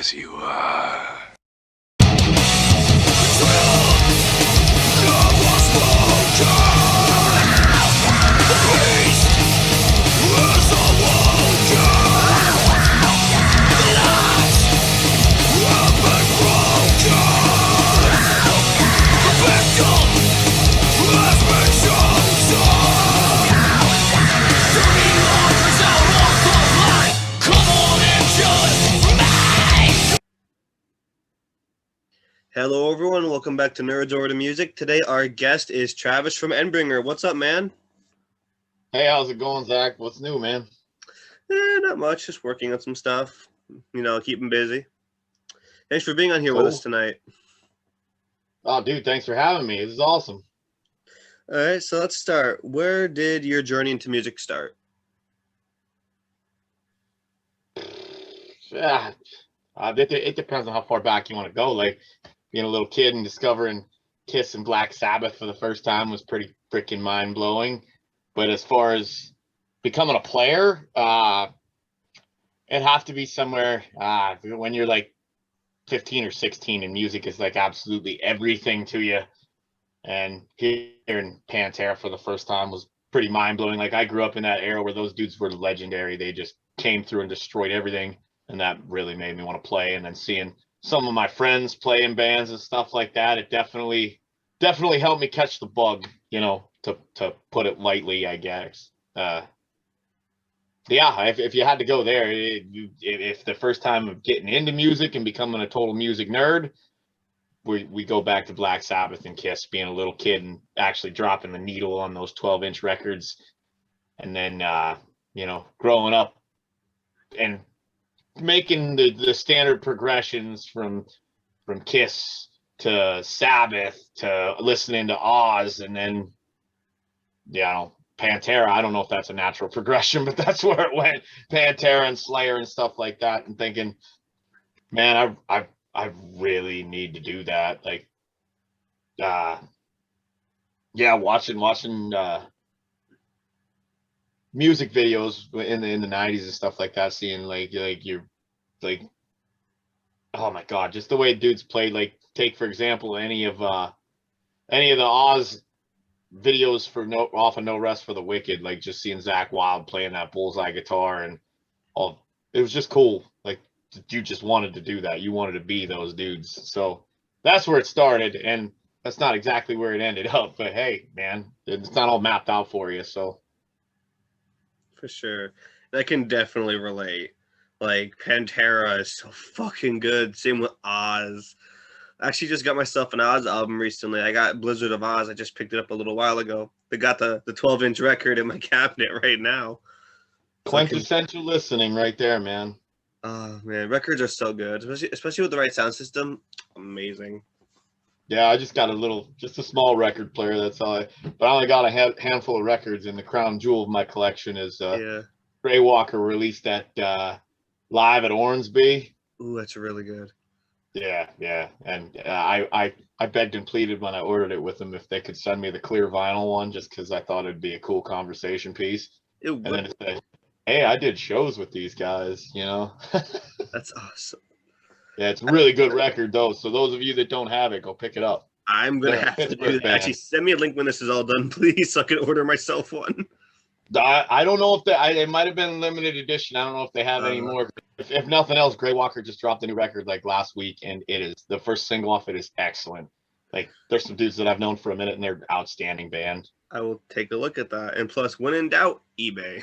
'cause you are. Hello, everyone. Welcome back to Nerds Over to Music. Today, our guest is Travis from EndBringer. What's up, man? Hey, how's it going, Zach? What's new, man? Not much. Just working on some stuff. Keeping busy. Thanks for being on here with us tonight. Oh, dude, thanks for having me. This is awesome. All right, so let's start. Where did your journey into music start? Yeah, it depends on how far back you want to go. Like, being a little kid and discovering Kiss and Black Sabbath for the first time was pretty freaking mind-blowing. But as far as becoming a player, it'd have to be somewhere when you're like 15 or 16 and music is like absolutely everything to you. And hearing Pantera for the first time was pretty mind-blowing. Like, I grew up in that era where those dudes were legendary. They just came through and destroyed everything, and that really made me want to play. And then seeing some of my friends play in bands and stuff like that, it definitely helped me catch the bug, to put it lightly, I guess. Yeah, if you had to go there, if the first time of getting into music and becoming a total music nerd, we go back to Black Sabbath and Kiss, being a little kid and actually dropping the needle on those 12-inch records. And then, growing up and making the standard progressions from Kiss to Sabbath to listening to Oz, and then, Pantera. I don't know if that's a natural progression, but that's where it went. Pantera and Slayer and stuff like that, and thinking, man, I really need to do that. Like, watching music videos in the 90s and stuff like that, seeing like you're like, oh my god, just the way dudes played. Like, take for example any of the Oz videos for off of No Rest for the Wicked, like just seeing Zakk Wylde playing that bullseye guitar and all. It was just cool. Like, you just wanted to do that. You wanted to be those dudes. So that's where it started, and that's not exactly where it ended up. But hey, man, it's not all mapped out for you. So For sure. I can definitely relate. Like, Pantera is so fucking good. Same with Oz. I actually just got myself an Oz album recently. I got Blizzard of Oz. I just picked it up a little while ago. They got the 12-inch record in my cabinet right now. Quintessential listening right there, man. Oh, man. Records are so good, especially with the right sound system. Amazing. Yeah, I just got a small record player. That's all but I only got a handful of records, and the crown jewel of my collection is Grey Walker released that live at Ormsby. Ooh, that's really good. Yeah. And I begged and pleaded when I ordered it with them if they could send me the clear vinyl one, just because I thought it'd be a cool conversation piece. And then it said, hey, I did shows with these guys, That's awesome. Yeah, it's a really good record, though. So those of you that don't have it, go pick it up. I'm going to have to do that. Actually, send me a link when this is all done, please, so I can order myself one. I don't know if it might have been limited edition. I don't know if they have any more. If nothing else, Grey Walker just dropped a new record like last week, and the first single off it is excellent. Like, there's some dudes that I've known for a minute, and they're an outstanding band. I will take a look at that. And plus, when in doubt, eBay.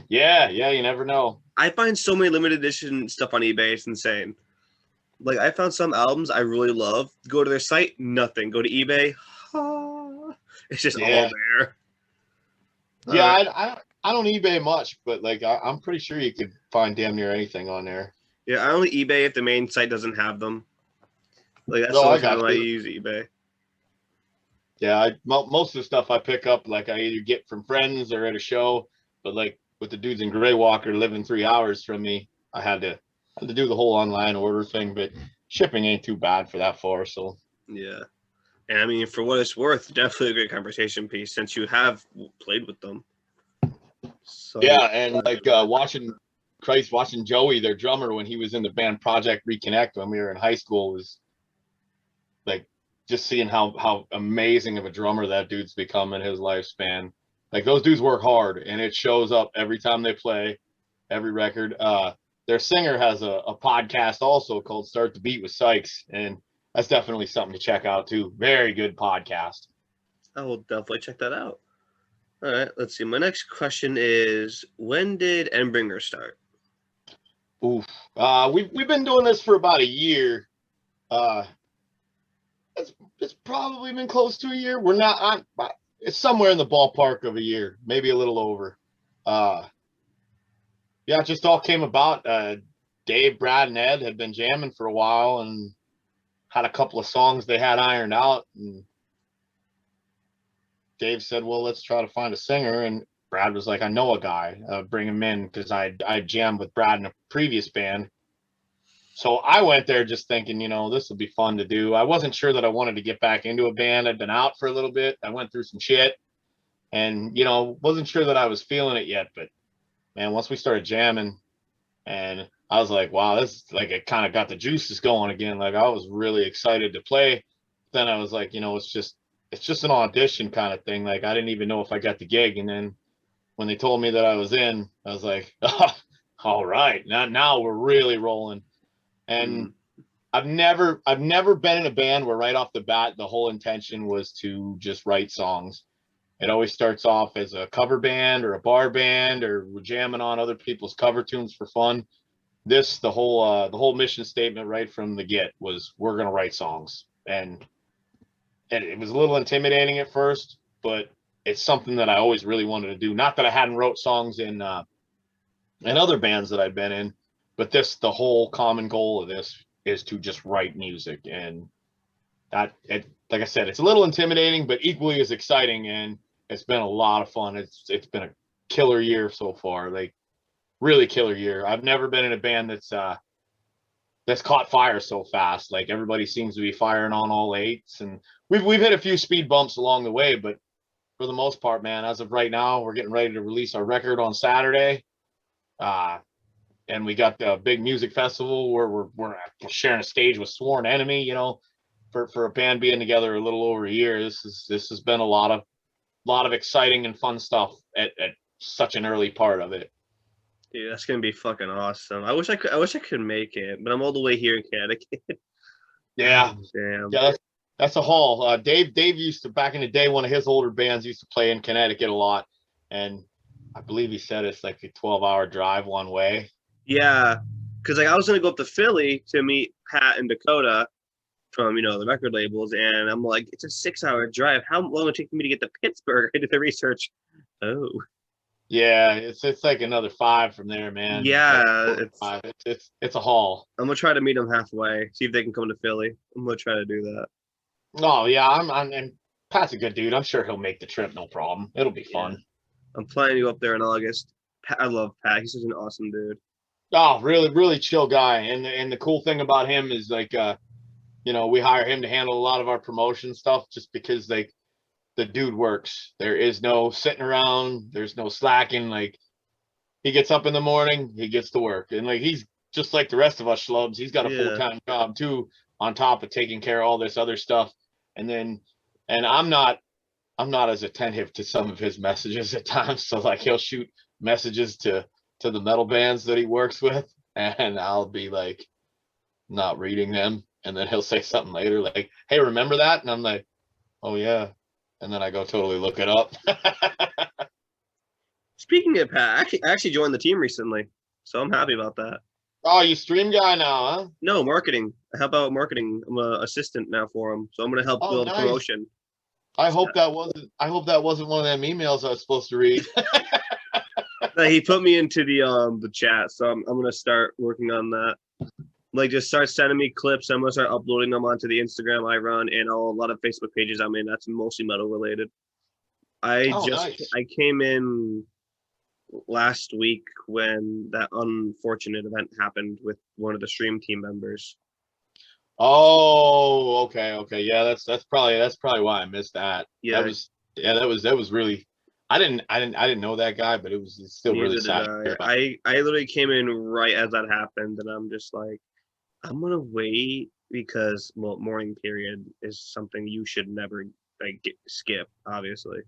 Yeah, you never know. I find so many limited edition stuff on eBay. It's insane. Like, I found some albums I really love. Go to their site, nothing. Go to eBay, it's just all there. Yeah, I don't eBay much, but like I'm pretty sure you could find damn near anything on there. Yeah, I only eBay if the main site doesn't have them. Like, that's the only time I use eBay. Yeah, most of the stuff I pick up, like, I either get from friends or at a show. But like with the dudes in Grey Walker living 3 hours from me, I had to do the whole online order thing. But shipping ain't too bad for that far. So yeah. And I mean, for what it's worth, definitely a great conversation piece since you have played with them. So yeah, and like watching Christ, watching Joey, their drummer, when he was in the band Project Reconnect when we were in high school, was like just seeing how amazing of a drummer that dude's become in his lifespan. Like those dudes work hard, and it shows up every time they play, every record. Their singer has a podcast also called Start the Beat with Sykes, and that's definitely something to check out too. Very good podcast. I will definitely check that out. All right, let's see. My next question is, when did EndBringer start? Oof. We've been doing this for about a year. It's probably been close to a year. We're not on. It's somewhere in the ballpark of a year, maybe a little over. Yeah, it just all came about. Dave, Brad, and Ed had been jamming for a while and had a couple of songs they had ironed out. And Dave said, well, let's try to find a singer. And Brad was like, I know a guy, bring him in, because I jammed with Brad in a previous band. So I went there just thinking, you know, this will be fun to do. I wasn't sure that I wanted to get back into a band. I'd been out for a little bit. I went through some shit and, you know, wasn't sure that I was feeling it yet. But, man, once we started jamming, and I was like, wow, this, like, it kind of got the juices going again. Like, I was really excited to play. Then I was like, you know, it's just an audition kind of thing. Like, I didn't even know if I got the gig. And then when they told me that I was in, I was like, oh, all right, now we're really rolling. And I've never been in a band where right off the bat the whole intention was to just write songs. It always starts off as a cover band or a bar band, or we're jamming on other people's cover tunes for fun. The whole mission statement right from the get was, we're gonna write songs. And it was a little intimidating at first, but it's something that I always really wanted to do. Not that I hadn't wrote songs in other bands that I'd been in, but the whole common goal of this is to just write music. And like I said, it's a little intimidating, but equally as exciting. And it's been a lot of fun. It's been a killer year so far, like really killer year. I've never been in a band that's caught fire so fast. Like everybody seems to be firing on all eights, and we've hit a few speed bumps along the way, but for the most part, man, as of right now, we're getting ready to release our record on Saturday. And we got the big music festival where we're sharing a stage with Sworn Enemy. You know, for a band being together a little over a year, this has been a lot of exciting and fun stuff at such an early part of it. Dude, that's gonna be fucking awesome. I wish I could make it, but I'm all the way here in Connecticut. Yeah, damn. Yeah, that's a haul. Dave used to, back in the day, one of his older bands used to play in Connecticut a lot, and I believe he said it's like a 12-hour drive one way. Yeah, because like I was gonna go up to Philly to meet Pat and Dakota from, you know, the record labels, and I'm like, it's a 6-hour drive. How long will it take me to get to Pittsburgh? I did the research. Oh, yeah, it's like another 5 from there, man. yeah, like it's a haul. I'm gonna try to meet them halfway, see if they can come to Philly. I'm gonna try to do that. Oh yeah, and Pat's a good dude. I'm sure he'll make the trip, no problem. It'll be fun. I'm planning to go up there in August. I love Pat. He's such an awesome dude. Oh, really, really chill guy. And the cool thing about him is, like, you know, we hire him to handle a lot of our promotion stuff just because, like, the dude works. There is no sitting around. There's no slacking. Like, he gets up in the morning, he gets to work. And, like, he's just like the rest of us schlubs. He's got a full-time job too, on top of taking care of all this other stuff. And I'm not as attentive to some of his messages at times. So, like, he'll shoot messages to the metal bands that he works with, and I'll be like not reading them, and then he'll say something later like, hey, remember that? And I'm like, oh yeah, and then I go totally look it up. Speaking of Pat, I actually joined the team recently, so I'm happy about that. Oh, you stream guy now, huh? No, marketing. I help out with marketing. I'm an assistant now for him, so I'm gonna help build a promotion. I hope that wasn't one of them emails I was supposed to read. He put me into the chat, so I'm gonna start working on that. Like, just start sending me clips. I'm gonna start uploading them onto the Instagram I run and a lot of Facebook pages I'm in. That's mostly metal related. I came in last week when that unfortunate event happened with one of the stream team members. Oh, okay, yeah, that's probably why I missed that. Yeah, that was really. I didn't know that guy, but it's still really Neither did sad to hear about. I literally came in right as that happened, and I'm just like, I'm gonna wait because well, mourning period is something you should never like skip, obviously.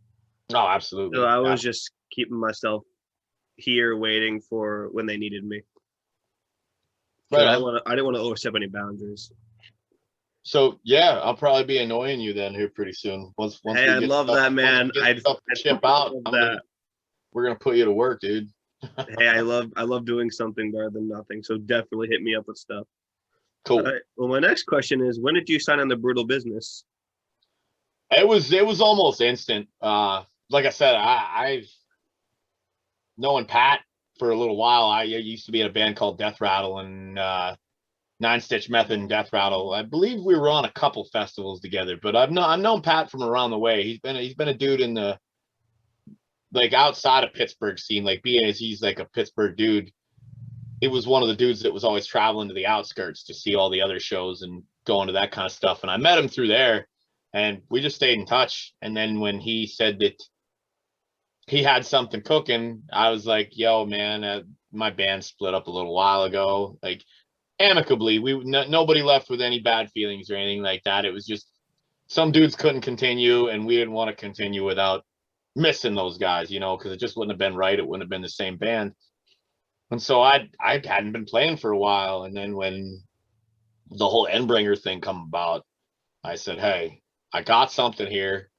Oh, So absolutely. I was just keeping myself here waiting for when they needed me because Right on. I didn't want to overstep any boundaries. So yeah, I'll probably be annoying you then here pretty soon. Once Hey, we I get love stuff, that, once we man. get stuff to I'd ship fucking out, love that. we're gonna put you to work, dude. Hey, I love doing something better than nothing. So definitely hit me up with stuff. All Cool. right. Well, my next question is, when did you sign on the brutal business? It was almost instant. Like I said, I've known Pat for a little while. I used to be in a band called Death Rattle and Nine Stitch Method and Death Rattle. I believe we were on a couple festivals together, but I've known Pat from around the way. He's been a dude in the like outside of Pittsburgh scene, like being as he's like a Pittsburgh dude. He was one of the dudes that was always traveling to the outskirts to see all the other shows and going to that kind of stuff. And I met him through there, and we just stayed in touch. And then when he said that he had something cooking, I was like, "Yo, man, my band split up a little while ago, like amicably. Nobody left with any bad feelings or anything like that. It was just some dudes couldn't continue, and we didn't want to continue without missing those guys, because it just wouldn't have been right. It wouldn't have been the same band. And so I hadn't been playing for a while, and then when the whole EndBringer thing come about, I said, "Hey, I got something here.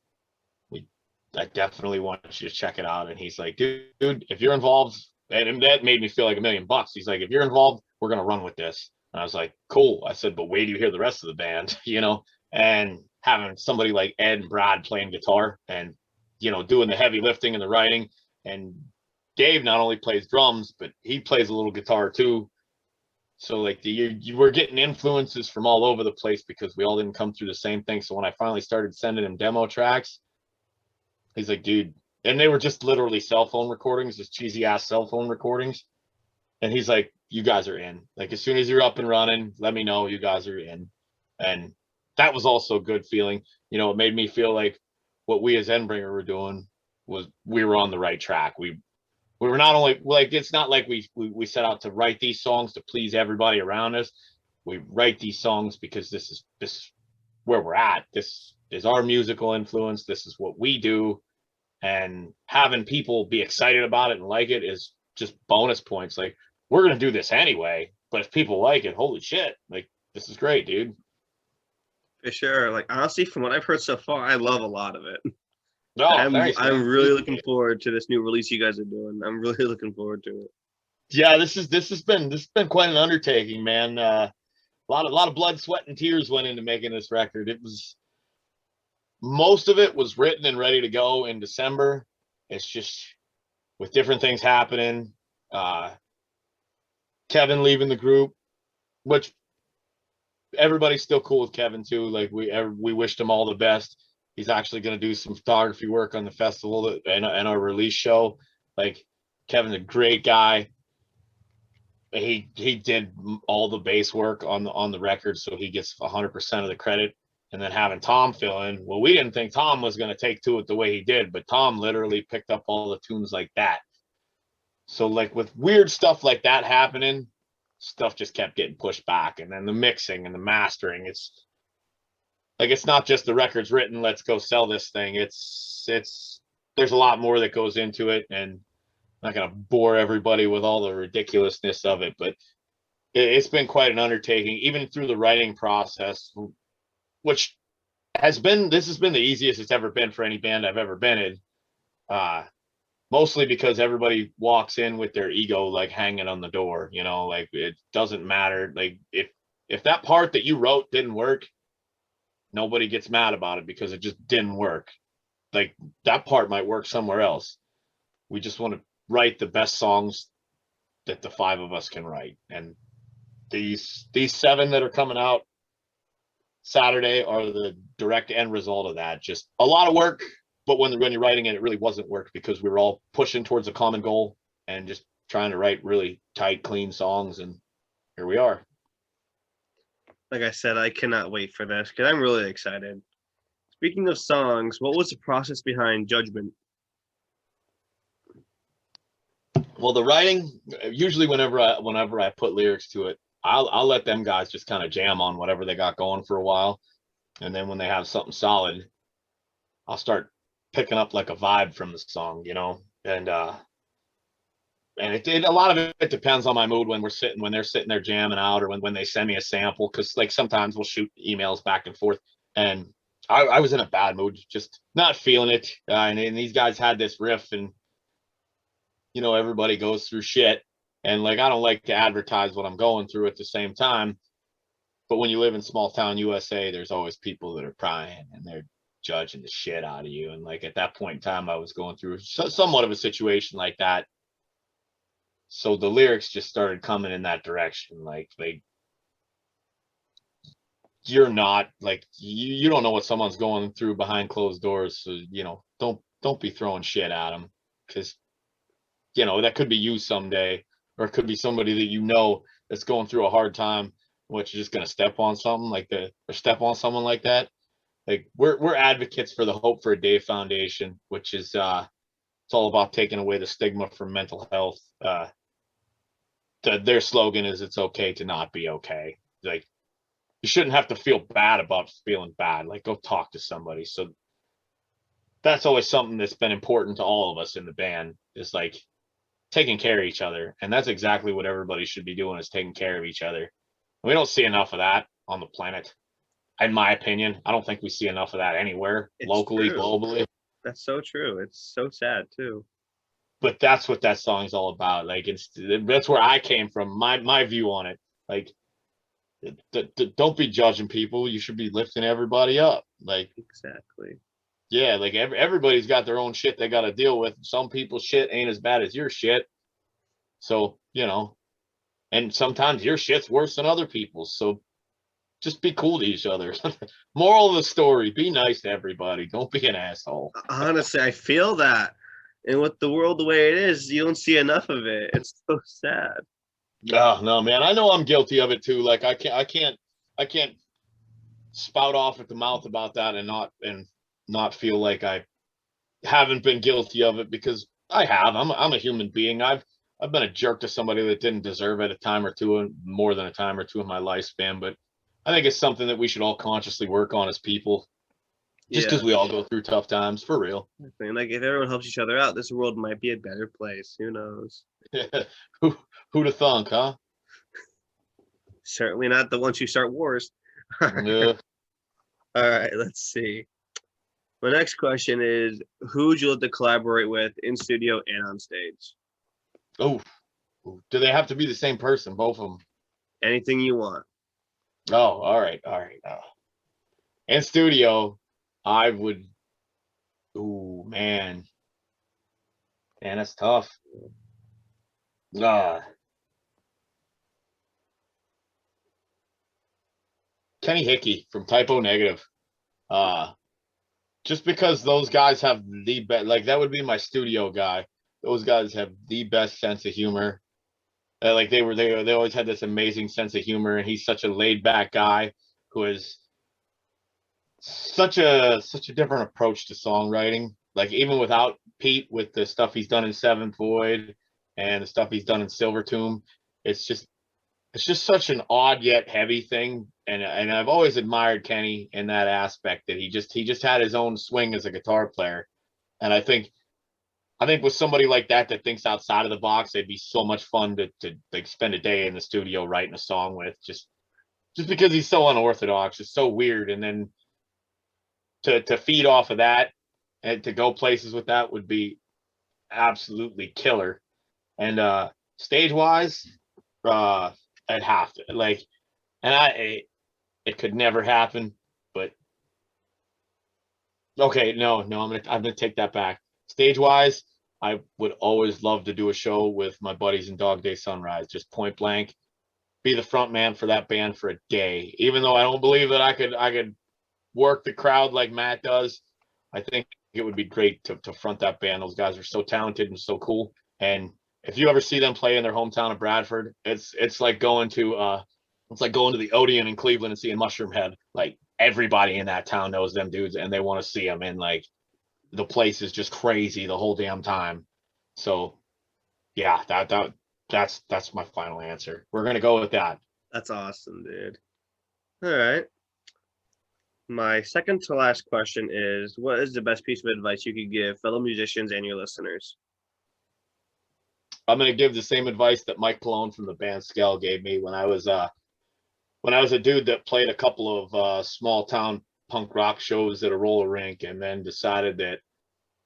We, I definitely want you to check it out." And he's like, "Dude, if you're involved," and that made me feel like $1,000,000. He's like, "If you're involved, we're gonna run with this." And I was like, "Cool." I said, "But wait till you hear the rest of the band," And having somebody like Ed and Brad playing guitar and doing the heavy lifting and the writing, and Dave not only plays drums, but he plays a little guitar too. So like you were getting influences from all over the place because we all didn't come through the same thing. So when I finally started sending him demo tracks, he's like, "Dude," and they were just literally cell phone recordings, just cheesy ass cell phone recordings. And he's like, "You guys are in. Like as soon as you're up and running, let me know you guys are in." And that was also a good feeling. It made me feel like what we as EndBringer were doing was we were on the right track. We were not only like it's not like we set out to write these songs to please everybody around us. We write these songs because this is where we're at. This is our musical influence. This is what we do, and having people be excited about it and like it is just bonus points. Like we're gonna do this anyway, but if people like it, holy shit! Like this is great, dude. For sure. Like honestly, from what I've heard so far, I love a lot of it. No, thanks, I'm man. really looking forward to this new release you guys are doing. I'm really looking forward to it. Yeah, this has been quite an undertaking, man. A lot of blood, sweat, and tears went into making this record. It was most of it was written and ready to go in December. It's just with different things happening, uh, Kevin leaving the group, which everybody's still cool with Kevin too. Like we wished him all the best. He's actually going to do some photography work on the festival and our release show. Like Kevin's a great guy. He did all the bass work on the record, so he gets 100% of the credit. And then having Tom fill in, well, we didn't think Tom was going to take to it the way he did, but Tom literally picked up all the tunes like that. So like with weird stuff like that happening, stuff just kept getting pushed back, and then the mixing and the mastering. It's not just the record's written, let's go sell this thing. It's there's a lot more that goes into it, and I'm not gonna bore everybody with all the ridiculousness of it, but it's been quite an undertaking, even through the writing process, which this has been the easiest it's ever been for any band I've ever been in. Uh, Mostly because everybody walks in with their ego like hanging on the door, like it doesn't matter. Like if that part that you wrote didn't work, nobody gets mad about it because it just didn't work. Like that part might work somewhere else. We just want to write the best songs that the five of us can write. And these seven that are coming out Saturday are the direct end result of that. Just a lot of work, but when you're writing it, it really wasn't work because we were all pushing towards a common goal and just trying to write really tight, clean songs. And here we are. Like I said, I cannot wait for this because I'm really excited. Speaking of songs, what was the process behind Judgement? Well, the writing, usually whenever I put lyrics to it, I'll let them guys just kind of jam on whatever they got going for a while, and then when they have something solid, I'll start picking up like a vibe from the song, and a lot of it depends on my mood when they're sitting there jamming out, or when they send me a sample, because like sometimes we'll shoot emails back and forth, and I was in a bad mood, just not feeling it, and these guys had this riff, and everybody goes through shit, and like I don't like to advertise what I'm going through at the same time, but when you live in small town USA, there's always people that are prying and they're judging the shit out of you, and like at that point in time I was going through somewhat of a situation like that. So the lyrics just started coming in that direction. Like you're not like you don't know what someone's going through behind closed doors. So don't be throwing shit at them, because that could be you someday, or it could be somebody that that's going through a hard time. What, you're just gonna step on something like that, or step on someone like that? Like we're advocates for the Hope for a Day Foundation, which is it's all about taking away the stigma from mental health. Their slogan is "It's okay to not be okay." Like you shouldn't have to feel bad about feeling bad. Like go talk to somebody. So that's always something that's been important to all of us in the band, is like taking care of each other, and that's exactly what everybody should be doing, is taking care of each other. We don't see enough of that on the planet, in my opinion. I don't think we see enough of that anywhere, It's locally, true. globally. That's so true. It's so sad too. But that's what that song's all about. Like that's where I came from. My view on it. Like, don't be judging people. You should be lifting everybody up. Like, Exactly. yeah, like everybody's got their own shit they got to deal with. Some people's shit ain't as bad as your shit. So and sometimes your shit's worse than other people's. So just be cool to each other. Moral of the story: be nice to everybody. Don't be an asshole. Honestly, I feel that. And with the world the way it is, you don't see enough of it. It's so sad. Oh no, man. I know I'm guilty of it too. Like I can't spout off at the mouth about that and not feel like I haven't been guilty of it, because I have. I'm a human being. I've been a jerk to somebody that didn't deserve it a time or two, and more than a time or two in my lifespan. But I think it's something that we should all consciously work on as people, just Yeah. because we all go through tough times, for real. And like if everyone helps each other out, this world might be a better place. Who knows? Who'd have thunk, huh? Certainly not the ones who start wars. All Yeah. right, let's see. My next question is, who would you like to collaborate with in studio and on stage? Oh, do they have to be the same person, both of them? Anything you want. Oh, all right, all right. In studio, I would. Ooh, man, that's tough. Uh, Kenny Hickey from Typo Negative. Uh, just because those guys have the best, like that would be my studio guy. Those guys have the best sense of humor. Like they always had this amazing sense of humor, and he's such a laid back guy who is such a different approach to songwriting. Like even without Pete, with the stuff he's done in Seventh Void and the stuff he's done in Silvertomb, it's just such an odd yet heavy thing. And I've always admired Kenny in that aspect, that he just had his own swing as a guitar player. And I think with somebody like that thinks outside of the box, it'd be so much fun to like spend a day in the studio writing a song with, just because he's so unorthodox. It's so weird. And then to feed off of that and to go places with that would be absolutely killer. And stage wise, I'd have to like, and it could never happen, but okay, no, I'm gonna take that back. Stage wise, I would always love to do a show with my buddies in Dog Day Sunrise, just point blank, be the front man for that band for a day. Even though I don't believe that I could work the crowd like Matt does, I think it would be great to front that band. Those guys are so talented and so cool. And if you ever see them play in their hometown of Bradford, it's like going to the Odeon in Cleveland and seeing Mushroomhead. Like everybody in that town knows them dudes, and they want to see them. And like the place is just crazy the whole damn time. So Yeah, that's my final answer. We're gonna go with that. That's awesome, dude. All right. My second to last question is, what is the best piece of advice you could give fellow musicians and your listeners? I'm gonna give the same advice that Mike Cologne from the band Skell gave me when I was a dude that played a couple of small town punk rock shows at a roller rink, and then decided that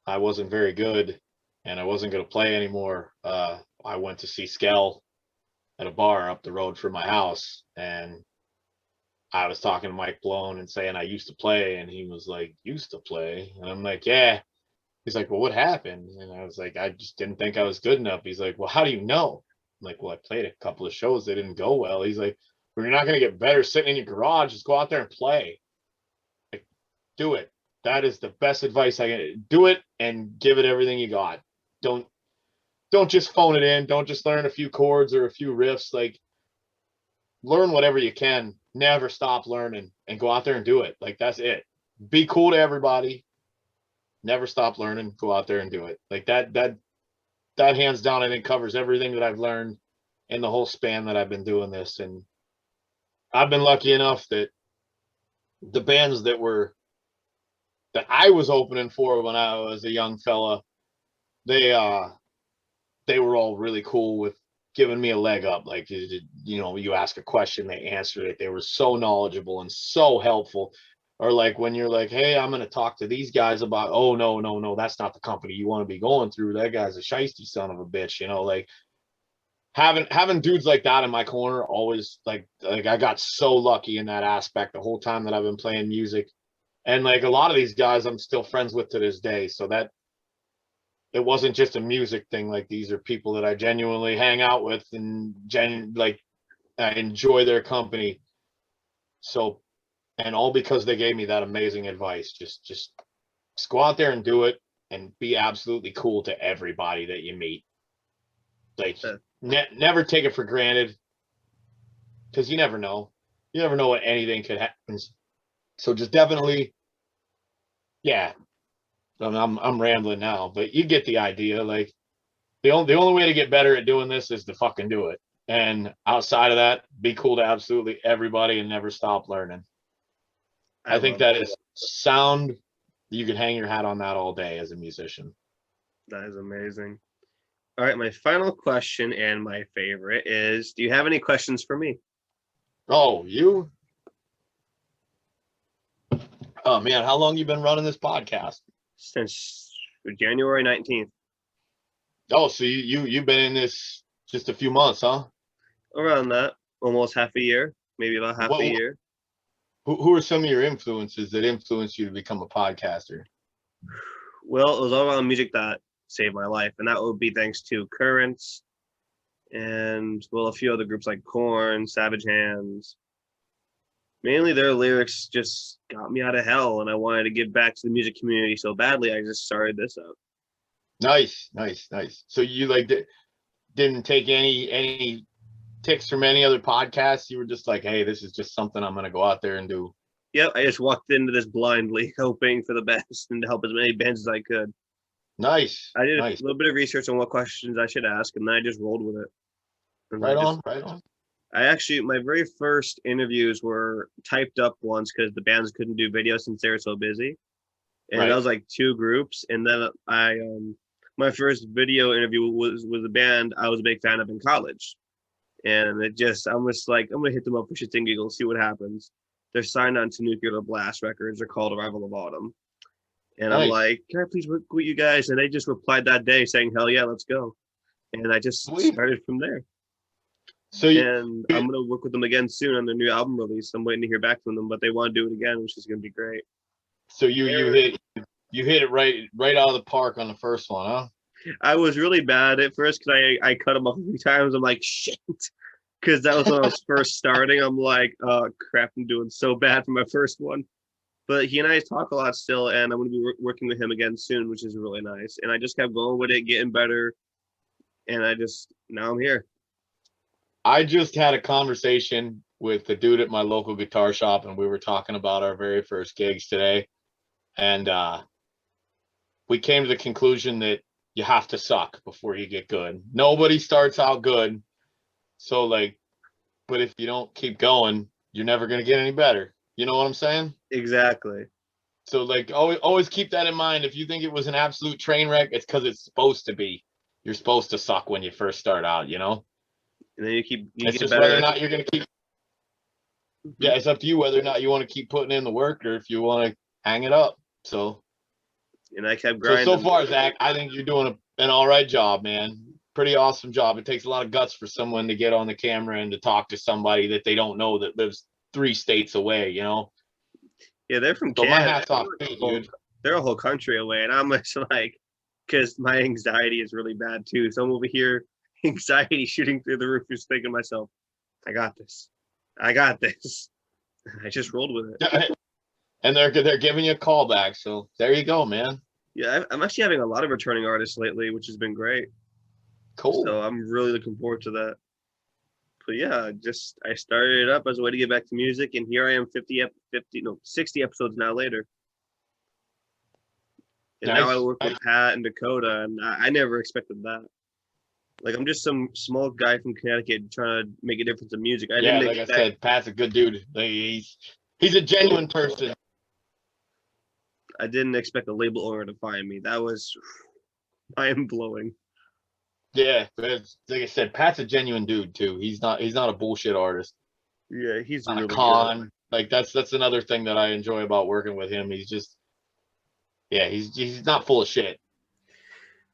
I wasn't very good and I wasn't going to play anymore. I went to see Skell at a bar up the road from my house, and I was talking to Mike Blown and saying I used to play, and he was like, "Used to play?" And I'm like, "Yeah." He's like, "Well, what happened?" And I was like, "I just didn't think I was good enough." He's like, "Well, how do you know?" I'm like, "Well, I played a couple of shows that didn't go well." He's like, "Well, you're not going to get better sitting in your garage. Just go out there and play. Like, do it. That is the best advice I can do. It and give it everything you got. Don't don't just phone it in. Don't just learn a few chords or a few riffs. Like, learn whatever you can. Never stop learning and go out there and do it. Like, that's it. Be cool to everybody. Never stop learning. Go out there and do it. Like that hands down, I think covers everything that I've learned in the whole span that I've been doing this. And I've been lucky enough that the bands that I was opening for when I was a young fella, they they were all really cool with giving me a leg up. Like, you know, you ask a question, they answered it. They were so knowledgeable and so helpful. Or like when you're like, "Hey, I'm going to talk to these guys about," "Oh, no, no, no, that's not the company you want to be going through. That guy's a shiesty son of a bitch." You know, like having dudes like that in my corner always, like I got so lucky in that aspect the whole time that I've been playing music. And like a lot of these guys I'm still friends with to this day. So that it wasn't just a music thing. Like, these are people that I genuinely hang out with and like I enjoy their company. So, and all because they gave me that amazing advice. Just go out there and do it and be absolutely cool to everybody that you meet. Like, Uh, never take it for granted, because you never know. You never know what anything could happen. So just definitely, yeah. I'm rambling now, but you get the idea. Like, the only way to get better at doing this is to fucking do it. And outside of that, be cool to absolutely everybody and never stop learning. I I think love that is sound. You can hang your hat on that all day as a musician. that. Is amazing. All right, my final question and my favorite is, do you have any questions for me? Oh, you? Oh man, how long you been running this podcast? Since January 19th. Oh, so you've been in this just a few months, huh? Around that, almost half a year, maybe about half a What year. who are some of your influences that influenced you to become a podcaster? Well, it was all around music that saved my life, and that would be thanks to Currents and, well, a few other groups like Korn, Savage Hands. Mainly their lyrics just got me out of hell, and I wanted to give back to the music community so badly, I just started this up. Nice, nice, nice. So you like didn't take any tips from any other podcasts? You were just like, "Hey, this is just something I'm gonna go out there and do." Yep, I just walked into this blindly, hoping for the best and to help as many bands as I could. Nice, I did a nice. little bit of research on what questions I should ask, and then I just rolled with it. And Right on, right on. I actually, my very first interviews were typed up ones because the bands couldn't do video since they were so busy. And that Right. was like two groups. And then my first video interview was a band I was a big fan of in college. And I'm just like, I'm going to hit them up for shits and giggles, see what happens. They're signed on to Nuclear Blast Records. They're called Arrival of Autumn. And I'm Nice. like, can I please work with you guys? And they just replied that day saying, hell yeah, let's go. And I just Sweet. started from there. So you And I'm going to work with them again soon on their new album release. I'm waiting to hear back from them, but they want to do it again, which is going to be great. so you hit it right out of the park on the first one, huh? I was really bad at first because I cut them off a few times. I'm like, shit. Because that was when I was first starting. I'm like, oh, crap, I'm doing so bad for my first one. But he and I talk a lot still, and I'm going to be working with him again soon, which is really nice. And I just kept going with it, getting better. And now I'm here. I just had a conversation with the dude at my local guitar shop, and we were talking about our very first gigs today. And we came to the conclusion that you have to suck before you get good. Nobody starts out good. So like, but if you don't keep going, you're never going to get any better. You know what I'm saying? Exactly. So like, always keep that in mind. If you think it was an absolute train wreck, it's because it's supposed to be. You're supposed to suck when you first start out, you know? And then you It's get just whether better. or not you're going to keep. Yeah, it's up to you whether or not you want to keep putting in the work or if you want to hang it up. So, And I kept so grinding. far, Zach, I think you're doing an all right job, man. Pretty awesome job. It takes a lot of guts for someone to get on the camera and to talk to somebody that they don't know that lives 3 states away, you know? Yeah, they're from So my Canada. hat's off to you, dude. They're a whole country away, and I'm just like, because my anxiety is really bad too. So I'm over here, anxiety shooting through the roof, just thinking to myself, I got this. I got this. I just rolled with it. And they're giving you a call back. So there you go, man. Yeah, I'm actually having a lot of returning artists lately, which has been great. Cool. So I'm really looking forward to that. But yeah, just I started it up as a way to get back to music, and here I am 60 episodes now later. And Nice. now I work with Pat and Dakota, and I never expected that. Like I'm just some small guy from Connecticut trying to make a difference in music. I Yeah, didn't like expect, I said, Pat's a good dude. Like, he's a genuine person. I didn't expect a label owner to find me. That was mind blowing. Yeah, but like I said, Pat's a genuine dude too. He's not a bullshit artist. Yeah, he's Not really a good. con. Like that's another thing that I enjoy about working with him. He's just he's not full of shit.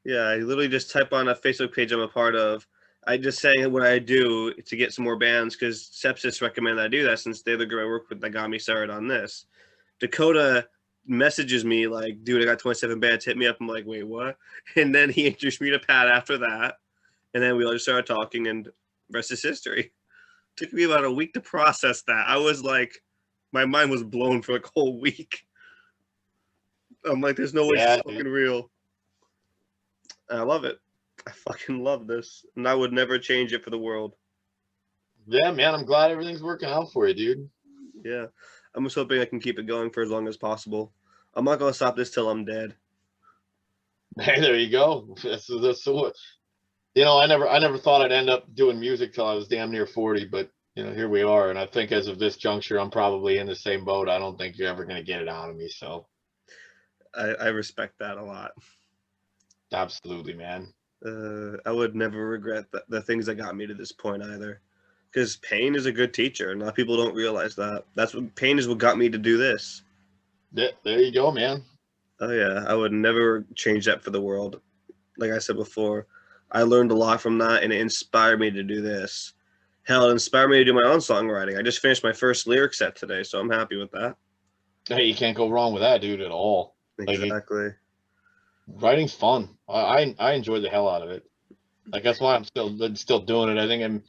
Yeah, I literally just type on a Facebook page I'm a part of. I just say what I do to get some more bands because Sepsis recommended I do that since they're the girl I work with that got me started on this. Dakota messages me like, dude, I got 27 bands, hit me up. I'm like, wait, what? And then he introduced me to Pat after that. And then we all just started talking and rest is history. Took me about a week to process that. I was like, my mind was blown for like a whole week. I'm like, there's no way Yeah, it's fucking real. And I love it. I fucking love this. And I would never change it for the world. Yeah, man, I'm glad everything's working out for you, dude. Yeah. I'm just hoping I can keep it going for as long as possible. I'm not gonna stop this till I'm dead. Hey, there you go. That's what. You know, I never thought I'd end up doing music till I was damn near 40, but you know, here we are. And I think as of this juncture, I'm probably in the same boat. I don't think you're ever gonna get it out of me. So I respect that a lot. absolutely, man. I would never regret the things that got me to this point either. Because pain is a good teacher, and a lot of people don't realize that. That's what pain is what got me to do this. There you go, man. Oh yeah, I would never change that for the world. Like I said before, I learned a lot from that, and it inspired me to do this. Hell, it inspired me to do my own songwriting. I just finished my first lyric set today, so I'm happy with that. Hey, you can't go wrong with that, dude, at all. Exactly. Like, writing's fun. I enjoy the hell out of it. Like that's why I'm still doing it. I think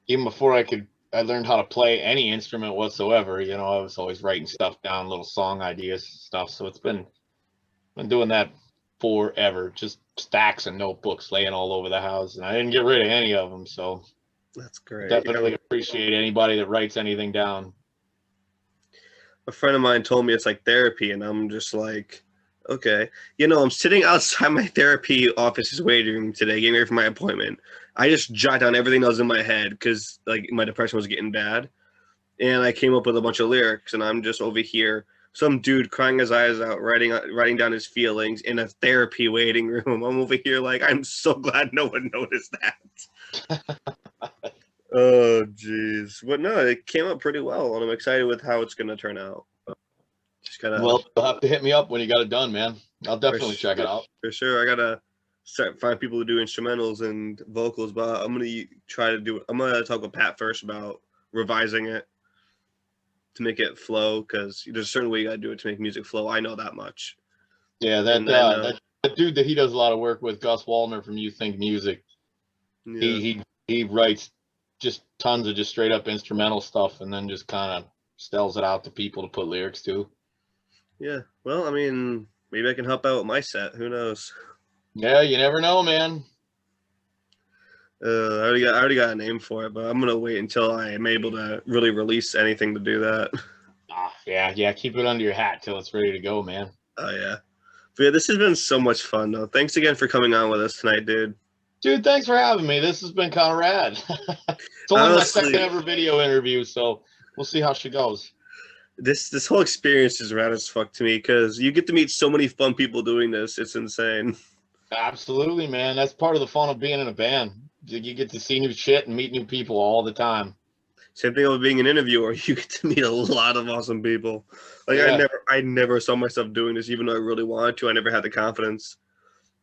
even before I learned how to play any instrument whatsoever. You know, I was always writing stuff down, little song ideas, stuff. So it's been doing that forever. Just stacks of notebooks laying all over the house, and I didn't get rid of any of them. So That's great. definitely appreciate anybody that writes anything down. A friend of mine told me it's like therapy, and I'm just like, okay. You know, I'm sitting outside my therapy office's waiting room today, getting ready for my appointment. I just jot down everything that was in my head because like my depression was getting bad, and I came up with a bunch of lyrics, and I'm just over here, some dude crying his eyes out, writing down his feelings in a therapy waiting room. I'm over here like, I'm so glad no one noticed that. Oh, jeez. But no, it came out pretty well, and I'm excited with how it's going to turn out. Just gotta. Well, you'll have to hit me up when you got it done, man. I'll definitely check it out. For sure. I gotta find people to do instrumentals and vocals, but I'm gonna try to do it. I'm gonna talk with Pat first about revising it to make it flow, because there's a certain way you gotta do it to make music flow. I know that much. Yeah, that dude that he does a lot of work with, Gus Waldner from You Think Music. Yeah. He writes just tons of just straight up instrumental stuff, and then just kind of spells it out to people to put lyrics to. Yeah. Well, I mean, maybe I can help out with my set. Who knows? Yeah, you never know, man. I already got a name for it, but I'm gonna wait until I am able to really release anything to do that. Yeah. Keep it under your hat till it's ready to go, man. Oh yeah. But yeah, this has been so much fun, though. Thanks again for coming on with us tonight, dude. Dude, thanks for having me. This has been kind of rad. It's only my second Honestly, ever video interview, so we'll see how she goes. this whole experience is rad as fuck to me because you get to meet so many fun people doing this. It's insane. Absolutely, man. That's part of the fun of being in a band. You get to see new shit and meet new people all the time. Same thing with being an interviewer. You get to meet a lot of awesome people. Like Yeah. I never saw myself doing this, even though I really wanted to. I never had the confidence.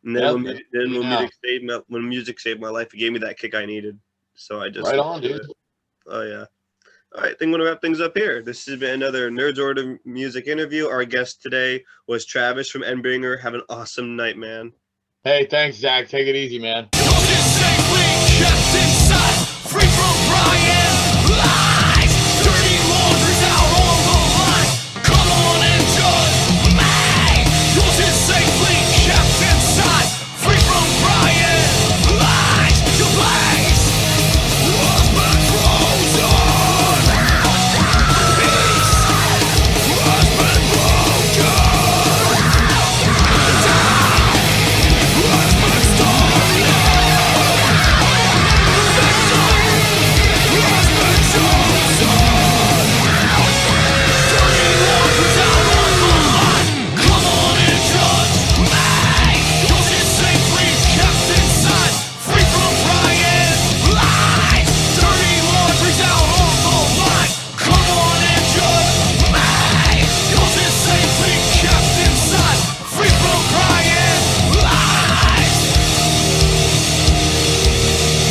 And then Yep. when music saved my life, it gave me that kick I needed. So I just Right on, dude. Oh yeah. All right, I think I'm gonna wrap things up here. This has been another Nerds Order Music interview. Our guest today was Travis from EndBringer. Have an awesome night, man. Hey, thanks, Zach. Take it easy, man. Kept inside, free from crying.